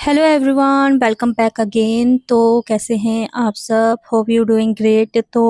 Hello everyone, welcome back again. तो कैसे हैं आप सब? Hope you doing great. तो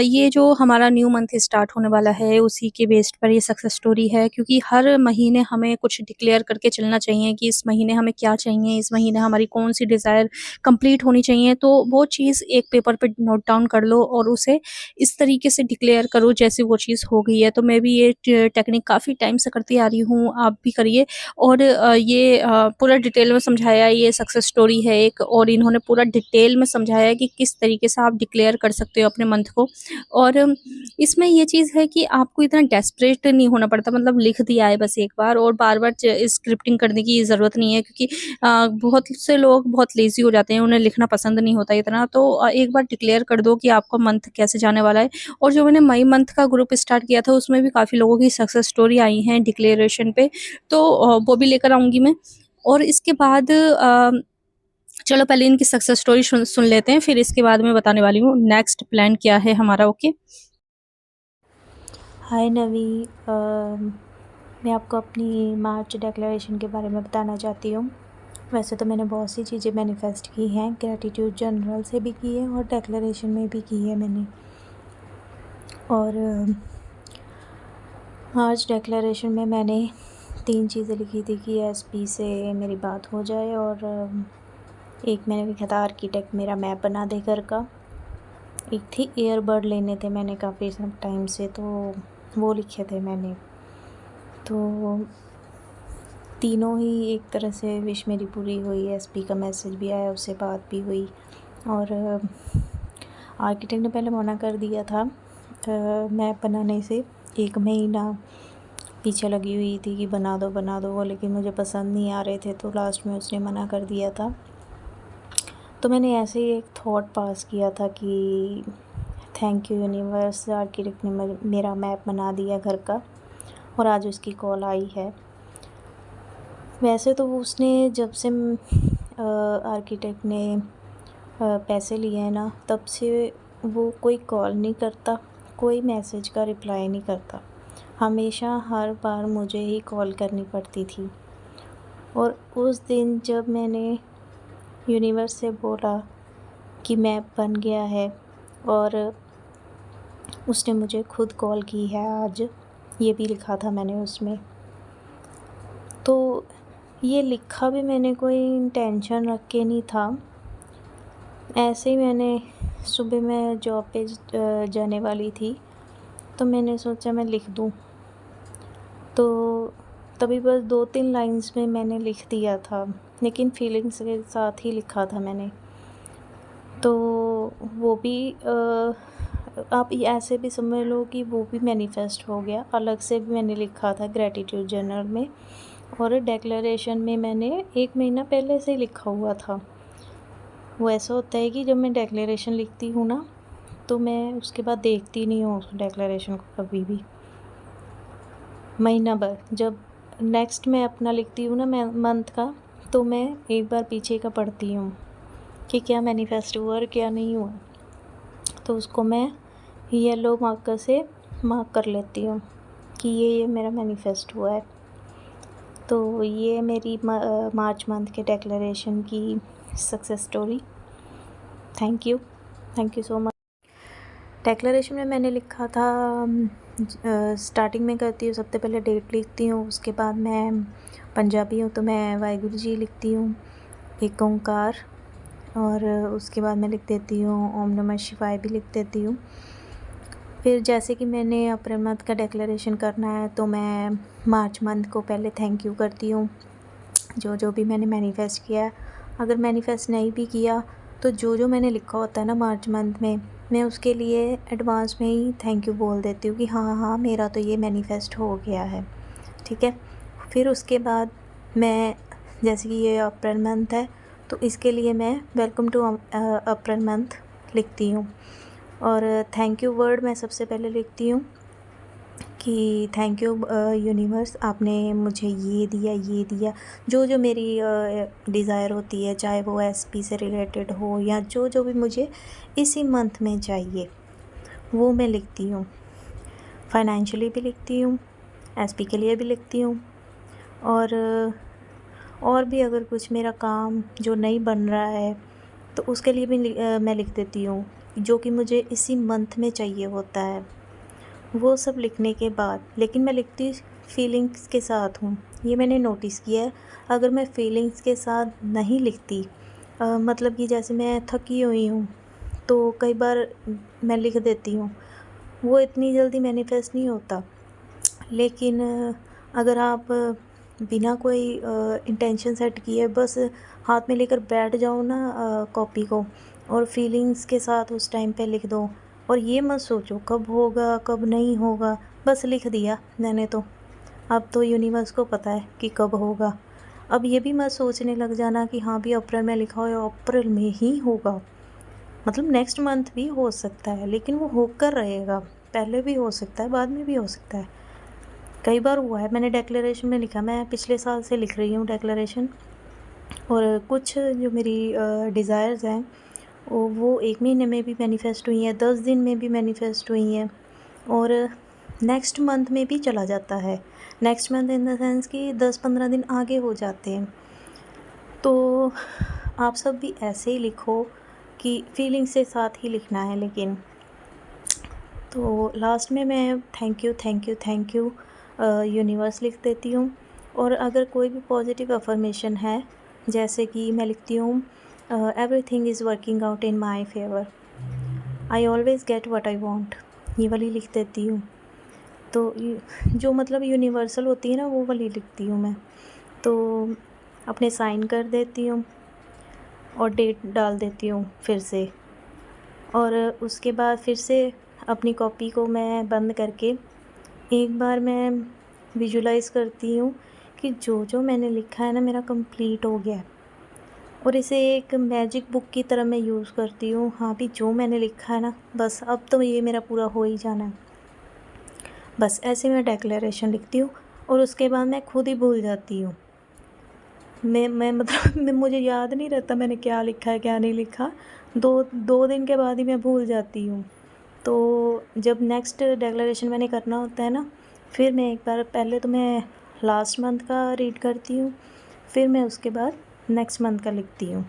ये जो हमारा न्यू मंथ स्टार्ट होने वाला है उसी के बेस्ड पर ये सक्सेस स्टोरी है, क्योंकि हर महीने हमें कुछ डिक्लेयर करके चलना चाहिए कि इस महीने हमें क्या चाहिए, इस महीने हमारी कौन सी डिज़ायर कंप्लीट होनी चाहिए। तो वो चीज़ एक पेपर पे नोट डाउन कर लो और उसे इस तरीके से डिक्लेयर करो जैसे वो चीज़ हो गई है। तो मैं भी ये टेक्निक काफ़ी टाइम से करती आ रही हूँ, आप भी करिए। और ये पूरा डिटेल में समझाया, ये सक्सेस स्टोरी है एक, और इन्होंने पूरा डिटेल में समझाया है कि किस तरीके से आप डिक्लेयर कर सकते हो अपने मंथ को। और इसमें ये चीज़ है कि आपको इतना डेस्परेट नहीं होना पड़ता, मतलब लिख दिया है बस एक बार, और बार-बार स्क्रिप्टिंग करने की ज़रूरत नहीं है, क्योंकि बहुत से लोग बहुत लेज़ी हो जाते हैं, उन्हें लिखना पसंद नहीं होता इतना। तो एक बार डिक्लेयर कर दो कि आपका मंथ कैसे जाने वाला है। और जो मैंने मई मंथ का ग्रुप स्टार्ट किया था उसमें भी काफ़ी लोगों की सक्सेस स्टोरी आई हैं डिक्लेरेशन पे, तो वो भी लेकर आऊँगी मैं। और इसके बाद चलो पहले इनकी सक्सेस स्टोरी सुन सुन लेते हैं, फिर इसके बाद मैं बताने वाली हूँ नेक्स्ट प्लान क्या है हमारा। ओके। हाय नवी। मैं आपको अपनी मार्च डेक्लेरेशन के बारे में बताना चाहती हूँ। वैसे तो मैंने बहुत सी चीज़ें मैनिफेस्ट की हैं, ग्रैटिट्यूड जनरल से भी की है और डेक्लेरेशन में भी की है मैंने। और मार्च डेक्लेरेशन में मैंने 3 चीज़ें लिखी थी कि एसपी से मेरी बात हो जाए, और एक मैंने लिखा था आर्किटेक्ट मेरा मैप बना दे घर का। एक थी ईयरबड लेने थे मैंने काफ़ी टाइम से, तो वो लिखे थे मैंने। तो तीनों ही एक तरह से विश मेरी पूरी हुई। एसपी का मैसेज भी आया, उससे बात भी हुई। और आर्किटेक्ट ने पहले मना कर दिया था मैप बनाने से, 1 महीना पीछे लगी हुई थी कि बना दो वो, लेकिन मुझे पसंद नहीं आ रहे थे, तो लास्ट में उसने मना कर दिया था। तो मैंने ऐसे ही एक थॉट पास किया था कि थैंक यू यूनिवर्स, आर्किटेक्ट ने मेरा मैप बना दिया घर का, और आज उसकी कॉल आई है। वैसे तो उसने जब से आर्किटेक्ट ने पैसे लिए हैं ना, तब से वो कोई कॉल नहीं करता, कोई मैसेज का रिप्लाई नहीं करता। हमेशा हर बार मुझे ही कॉल करनी पड़ती थी। और उस दिन जब मैंने यूनिवर्स से बोला कि मैप बन गया है, और उसने मुझे खुद कॉल की है आज, ये भी लिखा था मैंने उसमें। तो ये लिखा भी मैंने कोई इंटेंशन रख के नहीं था, ऐसे ही मैंने सुबह मैं जॉब पे जाने वाली थी, तो मैंने सोचा मैं लिख दूँ। तो तभी बस 2-3 लाइंस में मैंने लिख दिया था, लेकिन फीलिंग्स के साथ ही लिखा था मैंने। तो वो भी आप ऐसे भी समझ लो कि वो भी मैनिफेस्ट हो गया। अलग से भी मैंने लिखा था ग्रैटिट्यूड जर्नल में, और डेक्लेरेशन में मैंने 1 महीना पहले से ही लिखा हुआ था। वो ऐसा होता है कि जब मैं डेक्लेरेशन लिखती हूँ ना, तो मैं उसके बाद देखती नहीं हूँ उस डेक्लेरेशन को कभी भी। महीना भर जब नेक्स्ट मैं अपना लिखती हूँ ना, मैं मंथ का, तो मैं एक बार पीछे का पढ़ती हूँ कि क्या मैनिफेस्ट हुआ और क्या नहीं हुआ। तो उसको मैं येलो मार्कर से मार्क कर लेती हूँ कि ये मेरा मैनिफेस्ट हुआ है। तो ये मेरी मार्च मंथ के डेक्लेरेशन की success story. Thank you so much. Declaration में मैंने लिखा था, स्टार्टिंग में करती हूँ सबसे पहले डेट लिखती हूँ, उसके बाद मैं पंजाबी हूँ तो मैं वाहिगुरु जी लिखती हूँ, एक ओंकार, और उसके बाद मैं लिख देती हूँ ओम नमः शिवाय भी लिख देती हूँ। फिर जैसे कि मैंने अप्रैल मंथ का डेक्लेरेशन करना है, तो मैं मार्च मंथ को पहले थैंक यू करती हूँ, जो भी मैंने मैनिफेस्ट किया है। अगर मैनिफेस्ट नहीं भी किया, तो जो मैंने लिखा होता है ना मार्च मंथ में, मैं उसके लिए एडवांस में ही थैंक यू बोल देती हूँ कि हाँ मेरा तो ये मैनिफेस्ट हो गया है, ठीक है। फिर उसके बाद मैं, जैसे कि ये अप्रैल मंथ है, तो इसके लिए मैं वेलकम टू अप्रैल मंथ लिखती हूँ। और थैंक यू वर्ड मैं सबसे पहले लिखती हूँ कि थैंक यू यूनिवर्स, आपने मुझे ये दिया, जो मेरी डिज़ायर होती है, चाहे वो एसपी से रिलेटेड हो या जो भी मुझे इसी मंथ में चाहिए, वो मैं लिखती हूँ। फाइनेंशियली भी लिखती हूँ, एसपी के लिए भी लिखती हूँ, और और भी अगर कुछ मेरा काम जो नहीं बन रहा है तो उसके लिए भी मैं लिख देती हूँ, जो कि मुझे इसी मंथ में चाहिए होता है। वो सब लिखने के बाद लेकिन मैं लिखती फीलिंग्स के साथ हूँ, ये मैंने नोटिस किया है। अगर मैं फीलिंग्स के साथ नहीं लिखती, मतलब कि जैसे मैं थकी हुई हूँ तो कई बार मैं लिख देती हूँ, वो इतनी जल्दी मैनिफेस्ट नहीं होता। लेकिन अगर आप बिना कोई इंटेंशन सेट किए बस हाथ में लेकर बैठ जाओ ना कॉपी को, और फीलिंग्स के साथ उस टाइम पे लिख दो, और ये मत सोचो कब होगा कब नहीं होगा, बस लिख दिया मैंने तो, अब तो यूनिवर्स को पता है कि कब होगा। अब ये भी मत सोचने लग जाना कि हाँ भी अप्रैल में लिखा हो, अप्रैल में ही होगा, मतलब नेक्स्ट मंथ भी हो सकता है, लेकिन वो होकर रहेगा। पहले भी हो सकता है, बाद में भी हो सकता है। कई बार हुआ है, मैंने डिक्लेरेशन में लिखा, मैं पिछले साल से लिख रही हूँ डिक्लेरेशन, और कुछ जो मेरी डिज़ायर्स हैं वो 1 महीने में भी मैनिफेस्ट हुई हैं, 10 दिन में भी मैनिफेस्ट हुई हैं, और नेक्स्ट मंथ में भी चला जाता है। Next month in the sense कि 10-15 दिन आगे हो जाते हैं। तो आप सब भी ऐसे ही लिखो कि फीलिंग से साथ ही लिखना है। लेकिन तो लास्ट में मैं thank you thank you thank you universe लिख देती हूँ। और अगर कोई भी पॉजिटिव अफर्मेशन है, जैसे कि मैं लिखती हूँ everything is working out in my favour, I always get what I want, ये वाली लिख देती हूँ। तो जो मतलब यूनिवर्सल होती है ना, वो वाली लिखती हूँ मैं। तो अपने साइन कर देती हूँ और डेट डाल देती हूँ फिर से, और उसके बाद फिर से अपनी कॉपी को मैं बंद करके एक बार मैं विजुलाइज़ करती हूँ कि जो जो मैंने लिखा है ना मेरा कंप्लीट हो गया है, और इसे एक मैजिक बुक की तरह मैं यूज़ करती हूँ। हाँ भी जो मैंने लिखा है ना, बस अब तो ये मेरा पूरा हो ही जाना है, बस ऐसे मैं डिक्लेरेशन लिखती हूँ, और उसके बाद मैं खुद ही भूल जाती हूँ। मैं मतलब मुझे याद नहीं रहता मैंने क्या लिखा है क्या नहीं लिखा, 2 दिन के बाद ही मैं भूल जाती हूँ। तो जब नेक्स्ट डिक्लेरेशन मैंने करना होता है ना, फिर मैं एक बार पहले तो मैं लास्ट मंथ का रीड करती हूँ, फिर मैं उसके बाद नेक्स्ट मंथ का लिखती हूँ,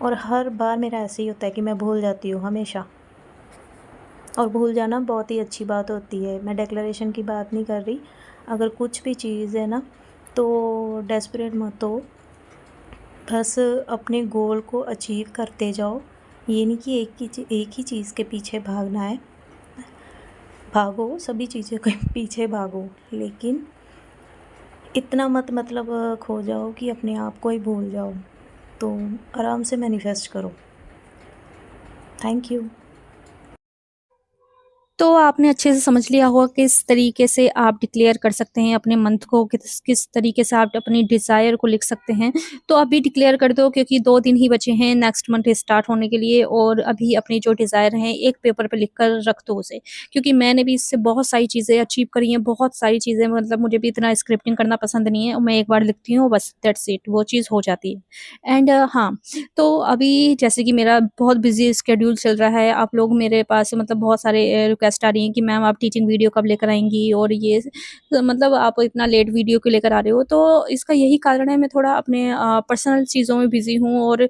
और हर बार मेरा ऐसे ही होता है कि मैं भूल जाती हूँ हमेशा। और भूल जाना बहुत ही अच्छी बात होती है, मैं डिक्लेरेशन की बात नहीं कर रही। अगर कुछ भी चीज़ है ना, तो डेस्परेट मत हो, बस अपने गोल को अचीव करते जाओ। ये नहीं कि एक ही चीज़ के पीछे भागना है, भागो सभी चीज़ों के पीछे भागो, लेकिन इतना मत मतलब खो जाओ कि अपने आप को ही भूल जाओ। तो आराम से मैनिफेस्ट करो। Thank you. तो आपने अच्छे से समझ लिया होगा किस तरीके से आप डिक्लेयर कर सकते हैं अपने मंथ को, किस किस तरीके से आप अपनी डिज़ायर को लिख सकते हैं। तो अभी डिक्लेयर कर दो, क्योंकि 2 दिन ही बचे हैं नेक्स्ट मंथ स्टार्ट होने के लिए, और अभी अपनी जो डिज़ायर हैं एक पेपर पे लिख कर रख दो उसे। क्योंकि मैंने भी इससे बहुत सारी चीज़ें अचीव करी हैं, बहुत सारी चीज़ें, मतलब मुझे भी इतना स्क्रिप्टिंग करना पसंद नहीं है, और मैं एक बार लिखती हूँ बस दैट्स इट, वो चीज़ हो जाती है। एंड हाँ, तो अभी जैसे कि मेरा बहुत बिज़ी शेड्यूल चल रहा है, आप लोग मेरे पास मतलब बहुत सारे रिक्वेस्ट आ रही हैं कि मैम आप टीचिंग वीडियो कब लेकर आएँगी, और ये मतलब आप इतना लेट वीडियो क्यों लेकर आ रहे हो? तो इसका यही कारण है, मैं थोड़ा अपने पर्सनल चीज़ों में बिज़ी हूँ, और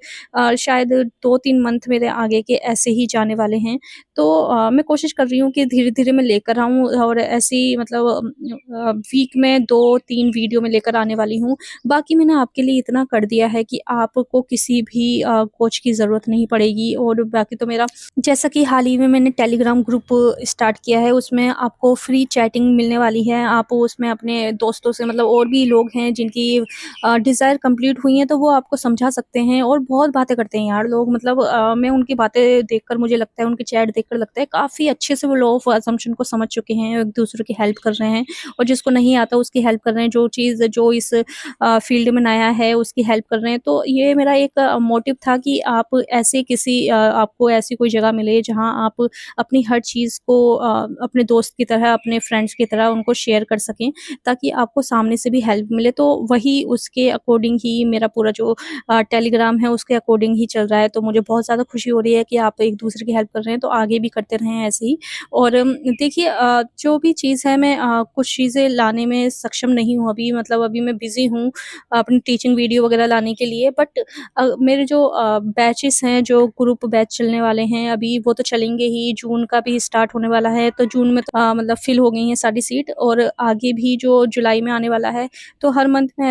शायद 2-3 मंथ मेरे आगे के ऐसे ही जाने वाले हैं। तो मैं कोशिश कर रही हूँ कि धीरे-धीरे मैं लेकर आऊँ, और ऐसी मतलब वीक में 2-3 वीडियो मैं लेकर आने वाली हूँ। बाकी मैंने आपके लिए इतना कर दिया है कि आपको किसी भी कोच की ज़रूरत नहीं पड़ेगी, और बाकी तो मेरा जैसा कि हाल ही में मैंने टेलीग्राम ग्रुप स्टार्ट किया है, उसमें आपको फ्री चैटिंग मिलने वाली है। आप उसमें अपने दोस्तों से, मतलब और भी लोग हैं जिनकी डिज़ायर कंप्लीट हुई हैं, तो वो आपको समझा सकते हैं, और बहुत बातें करते हैं यार लोग, मतलब मैं उनकी बातें देखकर मुझे लगता है, उनके चैट देखकर लगता है काफ़ी अच्छे से वो लॉ ऑफ असम्पशन को समझ चुके हैं, एक-दूसरे की हेल्प कर रहे हैं, और जिसको नहीं आता उसकी हेल्प कर रहे हैं, जो चीज़ जो इस फील्ड में नया है उसकी हेल्प कर रहे हैं। तो ये मेरा एक मोटिव था कि आप ऐसे किसी आपको ऐसी कोई जगह मिले जहाँ आप अपनी हर चीज़ को को अपने दोस्त की तरह, अपने फ्रेंड्स की तरह उनको शेयर कर सकें, ताकि आपको सामने से भी हेल्प मिले। तो वही उसके अकॉर्डिंग ही मेरा पूरा जो टेलीग्राम है उसके अकॉर्डिंग ही चल रहा है। तो मुझे बहुत ज़्यादा खुशी हो रही है कि आप एक-दूसरे की हेल्प कर रहे हैं, तो आगे भी करते रहें ऐसे ही। और देखिए जो भी चीज़ है मैं कुछ चीज़ें लाने में सक्षम नहीं हूँ अभी, मतलब अभी मैं बिज़ी हूँ अपनी टीचिंग वीडियो वगैरह लाने के लिए। बट मेरे जो बैचेस हैं, जो ग्रुप बैच चलने वाले हैं अभी, वो तो चलेंगे ही। जून का भी स्टार्ट होने वाला है, तो जून में तो मतलब फिल हो गई हैं सारी सीट, और आगे भी जो जुलाई में आने वाला है, तो हर मंथ में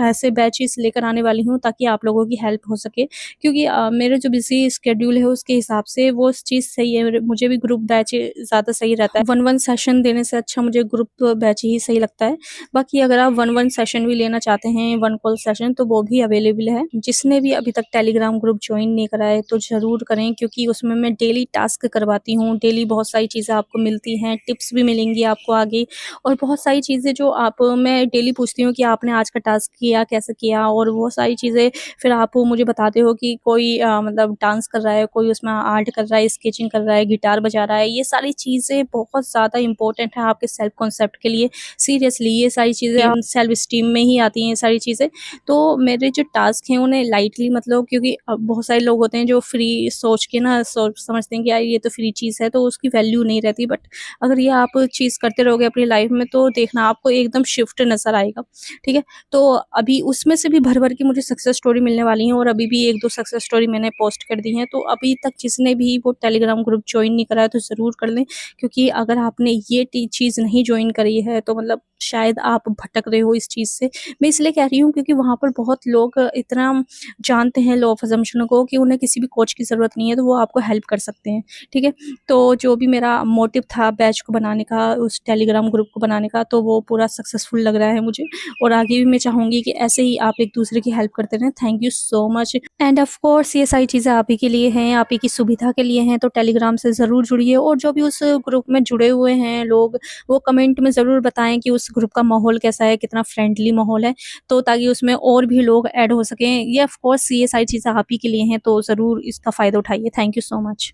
ऐसे बैचेस लेकर आने वाली हूँ, ताकि आप लोगों की हेल्प हो सके। क्योंकि मेरे जो बिज़ी शेड्यूल है उसके हिसाब से वो चीज़ सही है। मुझे भी ग्रुप बैच ज़्यादा सही रहता है। 1-1 सेशन देने से अच्छा मुझे ग्रुप बैच ही सही लगता है। बाकी अगर आप 1-1 सेशन भी लेना चाहते हैं, 1 कॉल सेशन, तो वो भी अवेलेबल है। जिसने भी अभी तक टेलीग्राम ग्रुप जॉइन नहीं करा है तो ज़रूर करें, क्योंकि उसमें मैं डेली टास्क करवाती हूँ। डेली बहुत सारी चीज़ें आपको मिलती हैं, टिप्स भी मिलेंगी आपको आगे, और बहुत सारी चीज़ें जो मैं डेली पूछती हूँ कि आपने आज का टास्क किया, कैसे किया, और वो सारी चीज़ें फिर आप मुझे बताते हो कि कोई मतलब डांस कर रहा है, कोई उसमें आर्ट कर रहा है, स्केचिंग कर रहा है, गिटार बजा रहा है। ये सारी चीज़ें बहुत ज़्यादा इम्पोर्टेंट है आपके सेल्फ कॉन्सेप्ट के लिए। सीरियसली ये सारी चीज़ें सेल्फ एस्टीम में ही आती हैं ये सारी चीज़ें। तो मेरे जो टास्क हैं उन्हें लाइटली मतलब, क्योंकि बहुत सारे लोग होते हैं जो फ्री सोच के ना सोच समझते हैं कि यार ये तो फ्री चीज़ है, तो उसकी वैल्यू नहीं रहती। बट अगर ये आप चीज़ करते रहोगे अपनी लाइफ में, तो देखना आपको एकदम शिफ्ट नज़र आएगा, ठीक है? तो अभी उसमें से भी भर-भर के मुझे सक्सेस स्टोरी मिलने वाली हैं, और अभी भी 1-2 सक्सेस स्टोरी मैंने पोस्ट कर दी हैं। तो अभी तक जिसने भी वो टेलीग्राम ग्रुप जॉइन नहीं करा है तो ज़रूर कर लें, क्योंकि अगर आपने ये टी चीज़ नहीं जॉइन करी है तो मतलब शायद आप भटक रहे हो इस चीज़ से। मैं इसलिए कह रही हूँ क्योंकि वहाँ पर बहुत लोग इतना जानते हैं लॉ ऑफ अज़म्पशन को कि उन्हें किसी भी कोच की ज़रूरत नहीं है, तो वो आपको हेल्प कर सकते हैं, ठीक है? तो जो भी मेरा मोटिव था बैच को बनाने का, उस टेलीग्राम ग्रुप को बनाने का, तो वो पूरा सक्सेसफुल लग रहा है मुझे, और आगे भी मैं चाहूँगी कि ऐसे ही आप एक-दूसरे की हेल्प करते रहें। Thank you so much. End of course ये सारी चीज़ें आप ही के लिए हैं, आप ही की सुविधा के लिए हैं, तो टेलीग्राम से ज़रूर जुड़िए, और जो भी उस ग्रुप में जुड़े हुए हैं लोग, वो कमेंट में ज़रूर बताएँ कि उस ग्रुप का माहौल कैसा है, कितना फ्रेंडली माहौल है, तो ताकि उसमें और भी लोग ऐड हो सकें। ये ऑफ कोर्स ये सारी चीज़ें आप ही के लिए हैं, तो ज़रूर इसका फ़ायदा उठाइए। Thank you so much.